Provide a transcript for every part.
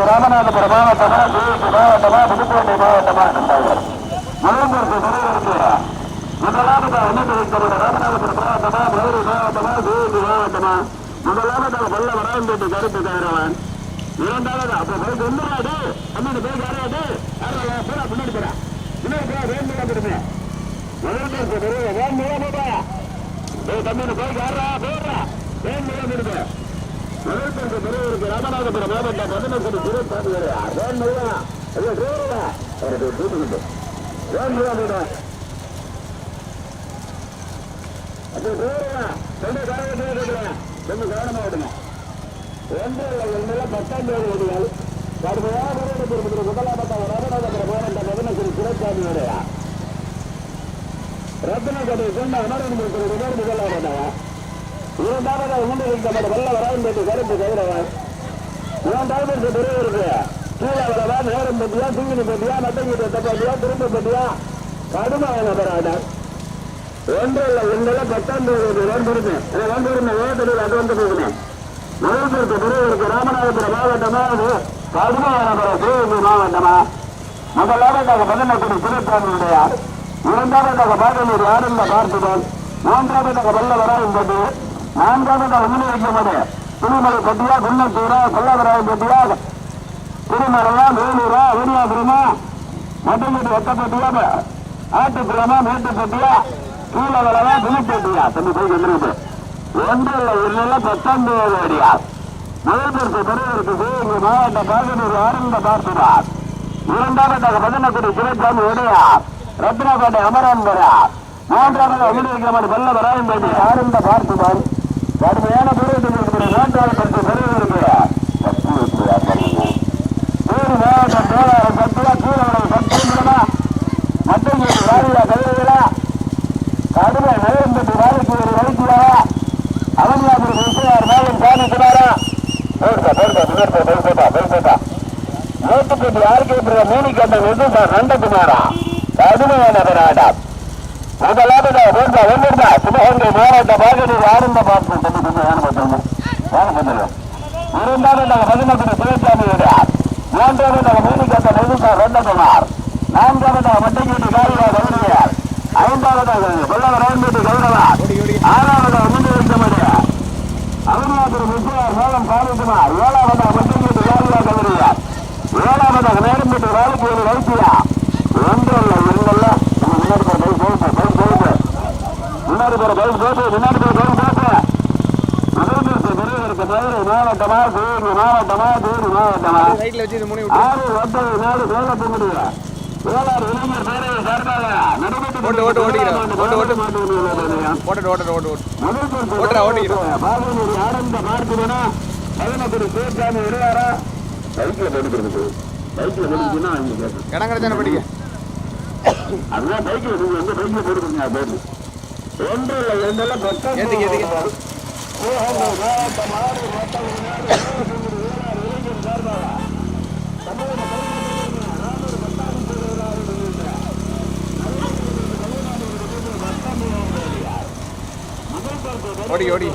ராமநாதபுரம் மாவட்டமா மாவட்டமா புதுக்கோட்டை மாவட்டமா முதலாவதாக ராமநாதபுரம் மாவட்டமா மதுரை மாவட்டமா சிவகங்கை மாவட்டமா முதலாவதாக பல்ல வராம்பேட்டை கருத்து தவிரவன் இரண்டாவது அப்ப போய் ஒன்றாது அம்மன் போய் யாராவது போடா பின்னாடி போடா பின்னாடி போடா வேண்டுமா திரும்ப முதல் வேண்டுமா போடா தம்பி போய் யாரா போடுறா வேண்டுமா திரும்ப முதல் பரிசு பெறுவதற்கு ராமநாதபுரம் மாவட்டம் 11 சிறப்பாக வேண்டுமா வேண்டுமா அது கொஞ்சம் கவனமா விடுங்க. ஒன்றில் 10 ஓடிகள் கடுமையாக முதலாபத்தாக ராமநாதபுரம் மாவட்டம் 11 சிறப்பாக ரத்னகதை கொண்ட அமரன் முதலாவதாக இரண்டாவதாக முன்னிறுத்தப்பட்ட வெள்ள வராயம்பேட்டை கருப்பு கைரவன் இரண்டாவது பெரியவருக்கு கீழே வரவா நேரம் பட்டியா தூங்கினி பட்டியா நட்டங்கிட்ட தப்பாட்டியா திரும்ப பட்டியா கடுமையான நபரானார் ஒன்றில் 19 வேண்டிருந்தேன் வேண்டிருந்த அது வந்து போகுனேன் முதல் பெரியவருக்கு ராமநாதபுரம் மாவட்டமா கடுமையான நபர் சிவகங்கை மாவட்டமா முதலாவதாக 18 சிறப்பாக இரண்டாவதாக பாகலூர் ஆனந்த பார்த்துடன் மூன்றாவதாக வெள்ள வராயம்பேட்டை நான்காவதாக முன்னிறுத்தப்படு திருமலை பட்டியா குன்னத்தூரா கொல்லவராயம்பட்டியா திருமலையா வேலூரா வீணியாபுரமா மட்டங்கட்டு வெட்டப்பட்டியா ஆட்டுப்புறமா மேட்டுப்பட்டியா கீழவரவா துணிப்பட்டியா தம்பி போய் வந்துருக்கு ஒன்றில் 19 அடியா முதல் பரிசு பெறுவதற்கு சிவகங்கை மாவட்ட பாகலூர் ஆனந்த பார்த்துடார் இரண்டாவதாக 18 சிவசாமி உடையார் ரத்னகோட்டை அமரன்பரா மூன்றாவது முன்னிறுத்தப்படு வெள்ள வராயம்பேட்டை ஆனந்த பார்த்துடன் கடுமையான தூரத்தில் இருக்கிற மூன்றாவது பரிசு பெறுவதற்கு மாவட்டம் தேவாரம் சத்தியா கீழவரம் சத்தியமா மட்டங்கேட்டு வாரியா கதிரைகளா கடுமை நகரம்பட்டி வாழைக்கு ஒரு வைத்தியாரா அவனியாபுரம் விசையார் மேலும் காணிக்கிறாரா மேட்டுப்பட்டி ஆர்கே மீனிக்கண்ட விதுசா நந்தகுமாரா கடுமையான போராட்டம் முதலாவதாக ஒன்றிருந்தா சிவகங்கை மாவட்ட பாகலூர் ஆனந்த பார்த்து இரண்டாவதாக 18 சிவசாமி உடையார் மூன்றாவதாக மீனிக்கண்ட விதுசா நந்தகுமார் நான்காவதாக மட்டங்கேட்டு காரியா கௌரியார் ஐந்தாவதாக கொல்லவராயம்பேட்டை கௌரவார் ஆறாவதாக முன்னிறுத்தப்படு அவனியாபுரம் விஜயார் மேலம் காணிக்குமார் ஏழாவதாக மட்டங்கேட்டு காரியா கௌரியார் ஏழாவதாக நேரம்பேட்டு வாழைக்கு ஒரு வைத்தியா ஒன்றில் முன்னாடி போற பைக் போட்டு முன்னாடி போற பைக் போட்டு முதல் பெரியவருக்கு மதுரை மாவட்டமா சிவகங்கை மாவட்டமா தேனி மாவட்டமா 6 9 4 சேலத்துக்கு வேளாண் இளைஞர் பேரவை சார்பாக நடைபெற்று பாகலூர் ஆனந்த பார்க்கிறோன்னா 18 சிவசாமி விடுவாரா பைக்ல படிக்கிறது பைக்ல படிச்சுன்னா இடம் கிடைச்சான படிக்க அதுதான் பைக்ல நீங்க எந்த பைக்ல போடுறீங்க பேரு ஒன்றில் 2 ஓடி ஓடி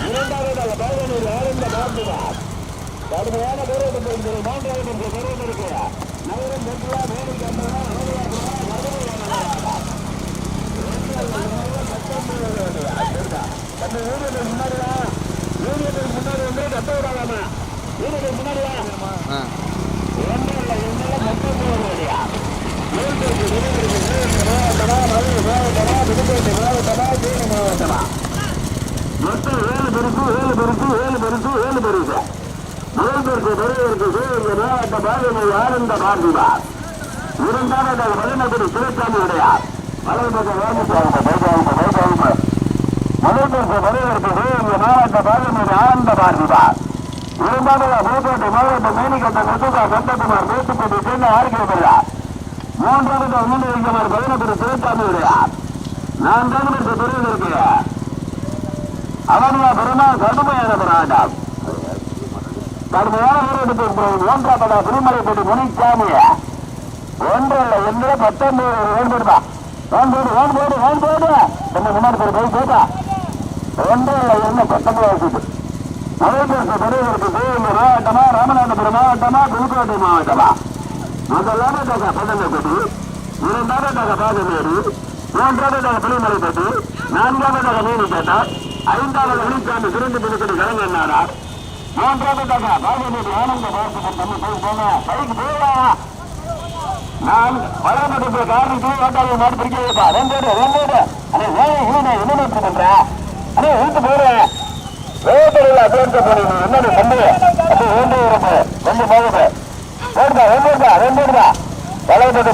இரண்டாவதாக பாகலூர் ஆனந்த பார்த்துவார் கடுமையான போராட்டத்தில் மூன்றாவது பெறுவதற்கு நகரம் பெற்றா மேலும் கண்டனா முன்னாடிதான் யூனியனுக்கு முன்னாடி வந்து கட்ட விடாதாமா யூனியனுக்கு முன்னாடியா மொத்தம் 7 பெருசு 7 பெருசு 7 பெருசு 7 பெருசு. முதல்வருக்கு பெரியவருக்கு சிவகங்கை மாவட்ட பாலிமை ஆனந்த பார்த்திவார். இரண்டாவதாக வல்லநபுரி சிவசாமி உடையார். முதல்வருக்கு பெரியவருக்கு சிவகங்கை மாவட்ட பாலிமை ஆனந்த பார்த்திவார். இரண்டாவதாக புதுக்கோட்டை மாவட்ட மேனிக்கட்ட நெத்துகா சந்தகுமார் மேட்டுப்பட்டி சேர்ந்த ஆர்கியப்பள்ளார். மூன்றாவது முன்னணி வைக்கமார் வல்லநபுரி சிவசாமி உடையார். நான்காவது பெரியவருக்கு அவனியா பெருமா கடுமையான போராட்டம். கடுமையான போராட்டத்திற்கு மூன்றாவதா திருமலைப்பட்டி முனிசாமி. ஒன்றில் 19 வேண்டுமா வேண்டோடு என்ன முன்னாடி போய் போட்டா ஒன்றில் 19 வயசு. முதல்வருக்கு பெரியவருக்கு சிவகங்கை மாவட்டமா ராமநாதபுரம் மாவட்டமா புதுக்கோட்டை மாவட்டமா? முதலாவதாக பதங்கப்பட்டி, இரண்டாவதாக பாகமேடு, மூன்றாவதாக திருமலைப்பட்டி, நான்காவதாக மீனிக்கட்டா, ஐந்தாவது முனிசாமி சிறந்து புதுக்கோட்டை கலைஞர். மூன்றாவதாக பாகமேடு ஆனந்த பார்த்து தம்பி போய் போங்க பைக்கு போவா. நான் வளர்ந்து காரணம் ஓட்டாளி மாடு பிடிக்க வைப்பா. ரெண்டோடு அண்ணே என்ன பண்ற அண்ணே இழுத்து போறேன் வேட்டையில் அபேர்த்த போனீங்க என்னன்னு தம்பி அப்படி வேண்டி இருப்பு கொஞ்சம் போகுது போடுதா வளையத்தை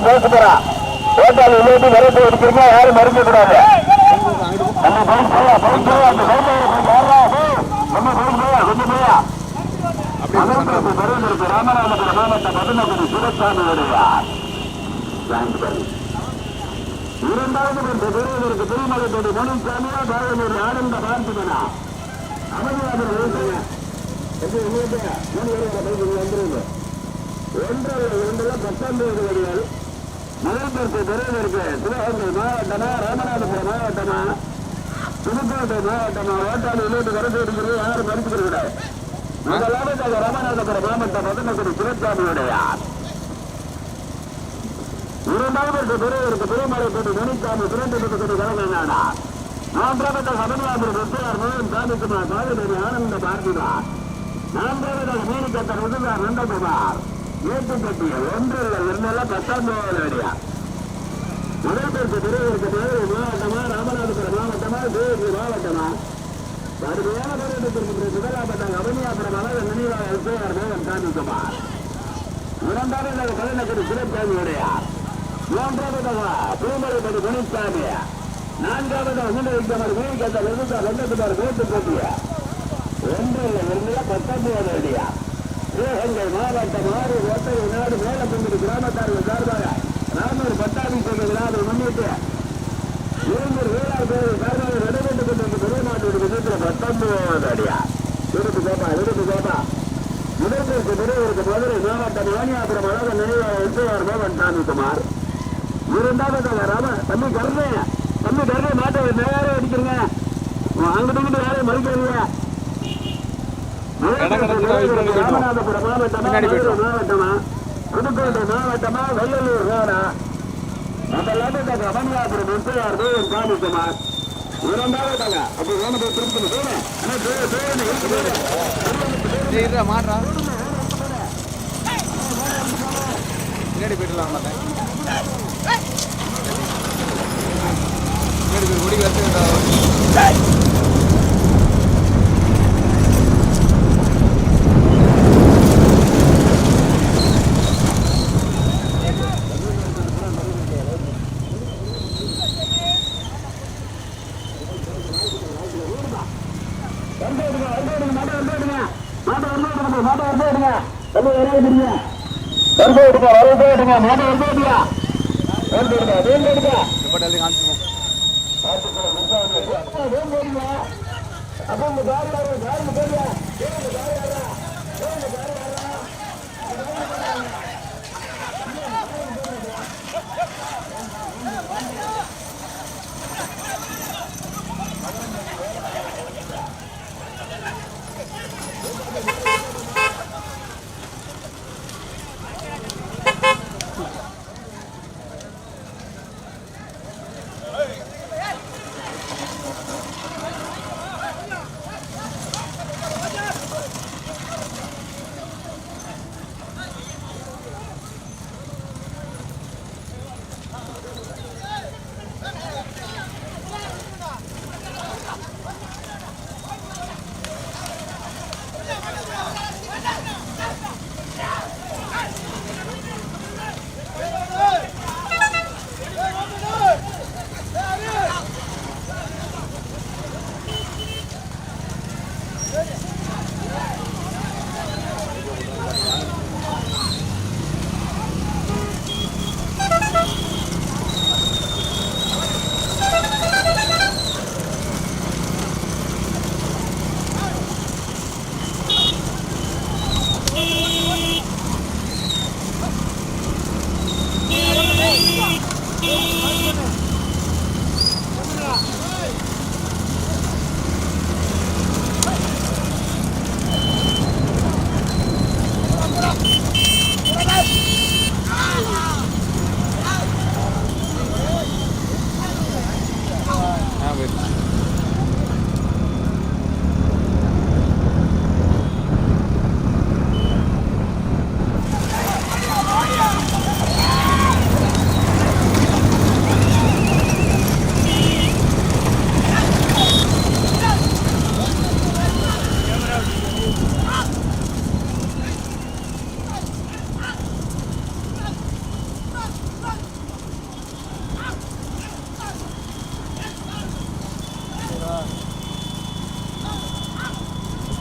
பேச போறான் ஓட்டாளி இல்லாட்டி வரைப்பு எடுக்கிறீங்க யாரும் மறுக்க கூடாது. நம்ம பைக் போயா கொஞ்சம் போயா ராமநாதபுரம் மாவட்ட பதுமக்குடி சிவசாமி உடையார். இரண்டாவது பெரியவருக்கு திருமலைப்பட்டி முனிசாமியா பாகனூர் ஆனந்த பார்த்திபனா. அமர்நாதர் வந்துருங்க ஒன்றில் 19 வடிகள். முதல்வருக்கு பெரியவருக்கு சிவகங்கை மாவட்டமா ராமநாதபுரம் மாவட்டமா புதுக்கோட்டை மாவட்டமா ஓட்டாளி இல்லாட்டு கருத்து இருக்கிறது யாரும் மறுத்துக்கிற கூடாது. முதலாவதாக ராமநாதபுரம் மாவட்ட பதுமக்குடி சிவசாமி உடையார். இரண்டாவது பெரியவருக்கு திருமலைப்பட்டி முனிசாமி சிறந்த புதுக்கோட்டை கலைஞர். மூன்றாவதாக அமர்நாதபுரம் வெற்றியார் மோகன் சாமிக்குமார் பாகனூர் ஆனந்த பார்த்திவார். நான்காவதாக மீனிக்கட்டர் உதவார் நந்தகுமார் ஏட்டுப்பட்டியல். ஒன்றில் 19 அடியா. முதல்வருக்கு பெரியவருக்கு மதுரை மாவட்டமா ராமநாதபுரம் மாவட்டமா சிவகங்கை மாவட்டமா? கடுமையான போராட்டத்திற்கு முதலாவதாக அவனியாபுரம் அழகு நினைவாக வெற்றியார் மோகன் சாமிக்குமார். இரண்டாவதாக கலைநகர் சிவசாமி உடையார். மூன்றாவதாக திருமலைப்பட்டி முனிசாமி. நான்காவதாக முன்னெடுத்தவர் மீனிக்கட்டர் உதவார் நந்தகுமார் ஏட்டுப்பட்டிய. ஒன்றில் 19 அடியா. சிவகங்கை மாவட்டம் 6 ஒட்டை நாடு மேலப்பங்குடி கிராமத்தார்கள் சார்பாக ராமர் பட்டாபிஷேக விழாவை முன்னிட்டு இருந்தூர் வேளாண் கோவில் சார்பாக நடைபெற்றுக் கொண்டிருந்த பெருமாட்டோட விதத்தில் 19 அடியா. விருது கோபா முதல்வருக்கு பெரியவருக்கு மதுரை மாவட்டம் வாணியாபுரம் அழகு நினைவாக வெற்றியார் மோகன் சாமிக்குமார். இரண்டாவதாக தம்பி கருணை மாட்டை நேரம் அடிக்கிறீங்க அங்கிட்டு யாரையும் மறுக்கிறீங்க. ராமநாதபுரம் மாவட்டமா மாவட்டமா புதுக்கோட்டை மாவட்டமா வெள்ளலூர் ரோடா? முதலாவதாக அவனியாபுரம் வெற்றியார் மோகன் சாமிக்குமார். இரண்டாவதாக அப்படி வேணும் திருப்பி மாட்டா பின்னாடி போயிடலாம் முடி வச்சு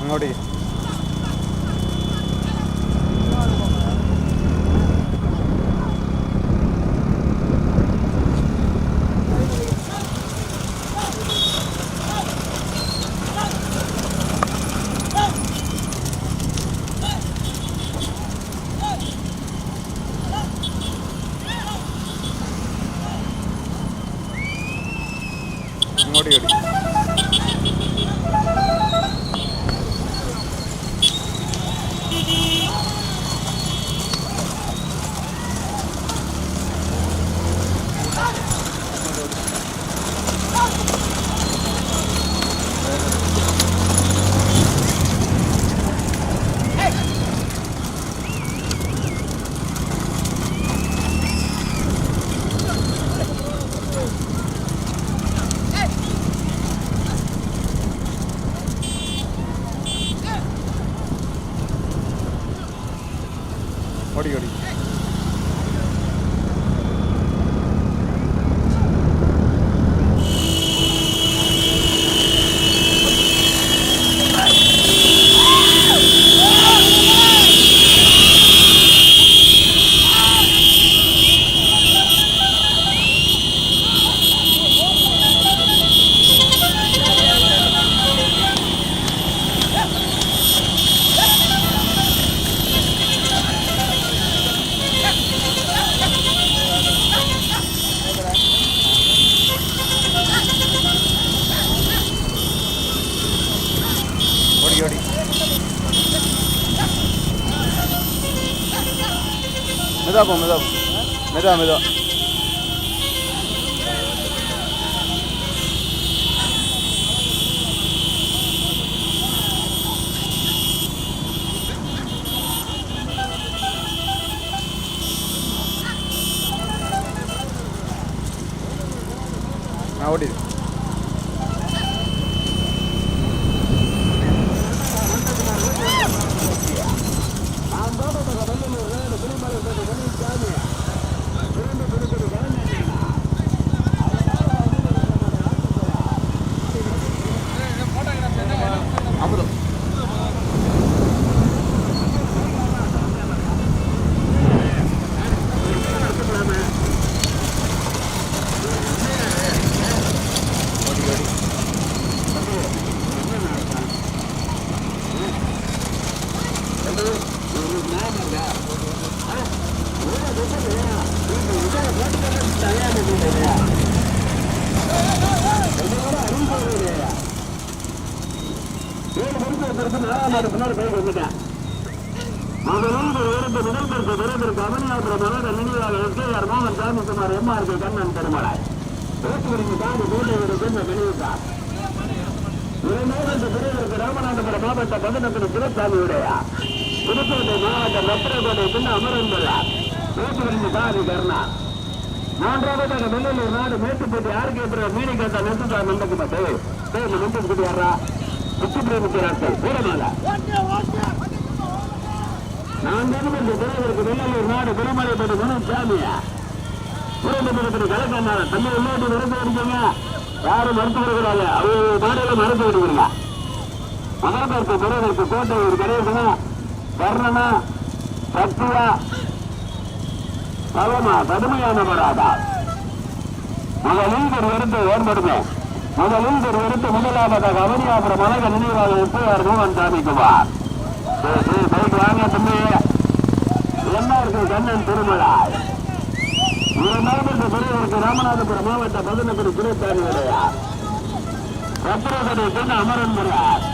അങ്ങോട്ടേക്ക് ഇങ്ങോട്ടേക്ക് ഓടി ഓടി ഓടി മെതാ പോ മെതാ മെതാ മെതാ ആ ഓടി கண்ணன் பெருமளாய் ராமநாதபுரம் மாவட்ட பதினொன்று சிவசாமியுடைய புதுக்கோட்டை மாவட்டம் ரத்திரக்கோட்டை சின்ன அமரன்புள்ளார் மேட்டுவரின் சாதி கர்ணா மூன்றாவதாக வெள்ளலூர் நாடு மேட்டுப்பட்டி ஆர்கே மீனிகேட்ட நெசுதா நந்தகுமட்டு நெசுக்குட்டி யாரா முத்துப்பிரமுக்கிறார்கள் கூடமால நான்காவது தலைவருக்கு வெள்ளலூர் நாடு திருமலைப்பட்டி மனுசாமியா புறப்பட்டு கலக்கண்ணார தன்னை உள்ளாட்டி மருந்து அடிக்கங்க யாரும் மருத்துவர்களாக அவங்க நாடுகளை மருந்து விடுவீங்க மகரத்திற்கு பிறகு கோட்டை ஒரு கணேசனா கர்ணனா சத்யா பவமா கடுமையான வராதா முதலில் ஒரு விருத்து ஏற்படுமே முதலில் ஒரு விருத்து முதலாவதாக அவனியாபுரம் மலைகள் நினைவாக எப்போயார் மோகன் சாமிக்குமார் வாங்க தம்பி என்ன இருக்கு கண்ணன் திருமலாய் இரண்டாவது பெரியவருக்கு ராமநாதபுரம் மாவட்ட பதினொன்று சிவசாமியுடைய ரத்திரக்கோட்டை சின்ன அமரன்புரார்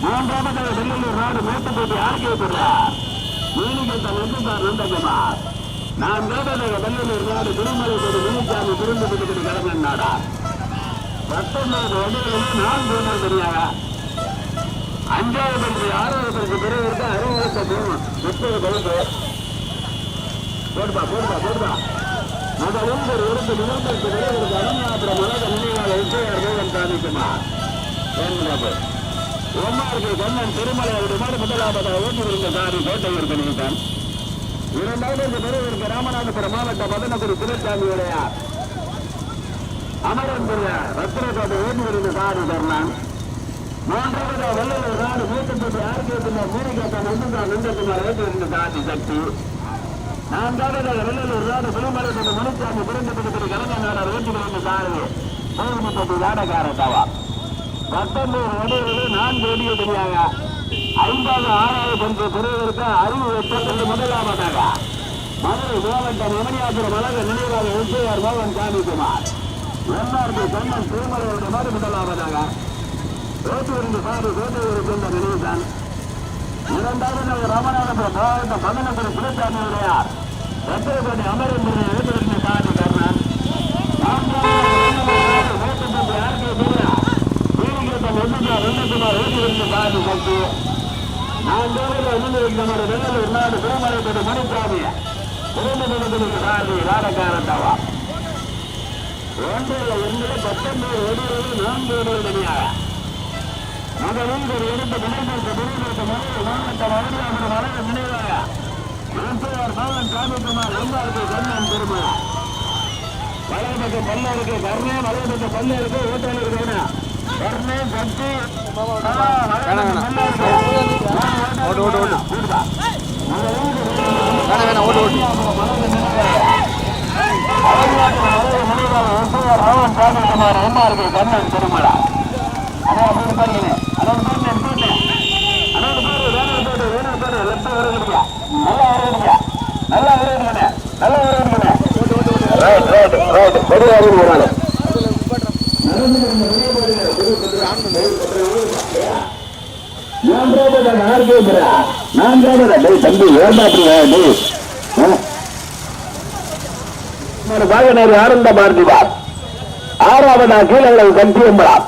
மூன்றாவது வெள்ளலூர் நாடு மேட்டுப்பட்டி ஆர்கே பெறார் மீனிகேட்ட நெசுதார் நந்தகுமார் நான்காவது வெள்ளலூர் நாடு திருமலைப்பட்டி முனிசாமி திரும்பி கடமன் நாடார் 19 வண்டிகளிலும் 4 ஓனர் தெரியாத 5வது 6வது பிறகு 60 30 போடுப்பா போடுப்பா போடுப்பா முதலும் ஒரு உறுப்பு நிலத்திற்கு விரைவிற்கு அருமையாபுரம் உலக நினைவாக எப்போயார் மோகன் சாமிக்குமார் எம்ஆர்கே கண்ணன் திருமலையோடு மாடு முதலாவதாக ஓட்டுவிருந்த சாரி கோட்டையூர் கணிதான் இரண்டாவது பிறவிற்கு ராமநாதபுரம் மாவட்ட மதனகுரு சிவசாமியுடைய அமரன்புரிய ரத்திரக்கோட்டை ஓட்டுவிருந்த சாரி தர்ணன் மூன்றாவது வெள்ளலூர் நாடு இரண்டு யாருக்கு மீனிகாத்தான் நந்தகுமார் வேட்டு காந்தி சக்தி நான்காவது வெள்ளலூர் சிறுமலை முனிசாமி பிறந்தபடி கலைஞர் வேட்டு சாரதி கோவில்பட்டி நாடகாரத்தாவா 19 வடிகளில் 4 வெடியை தெரியாங்க 5வது 6வது சென்று பெறுவதற்கு அறிவு வெற்றி முதலாவதாக மதுரை மாவட்டம் அமனியாபுரம் அழக நினைவாக எஸ்ஐஆர் மோகன் சாமிக்குமார் எம்ஆர்பி கண்ணன் திருமலையோட மாதிரி முதலாவதாக வேட்டூரின் சாமி வேட்டையூரை சேர்ந்த நினைவுதான் 2வது ராமநாதபுரம் மாவட்டம் பதினெட்டு சிவசாமி உடையார் வெற்றிப்பட்டி அமரேந்திரன் வேட்டூரின் சாமி கர்ணன் 4வது வேட்டப்பட்டி ஆர்கே வீரா வீரகேட்டம் வெள்ளக்குமார் வேட்டூரின் சாமி சக்தி 4வது வெள்ளலூர் நாடு திருமலைப்பட்டி மணிசாமி சாமி நாடகாரத்தாவா 1 19 வெடிகளில் 4 வெடிகள் தனியாக முதலில் ஒரு எடுத்த மாவட்ட மதுரையாபுரம் அழக நினைவாக எஸ்ஐஆர் மோகன் சாமிக்குமார் எம்ஆர்பி கண்ணன் திருமலா வலதுபக்க பல்லருக்கு கர்ணே வலதுபக்க பல்லருக்கு ஓட்டாளர் வேணா கர்ணே சக்தி எம்ஆர்பி கண்ணன் திருமலா ஆறாவது கீழே கட்சியம்பலாம்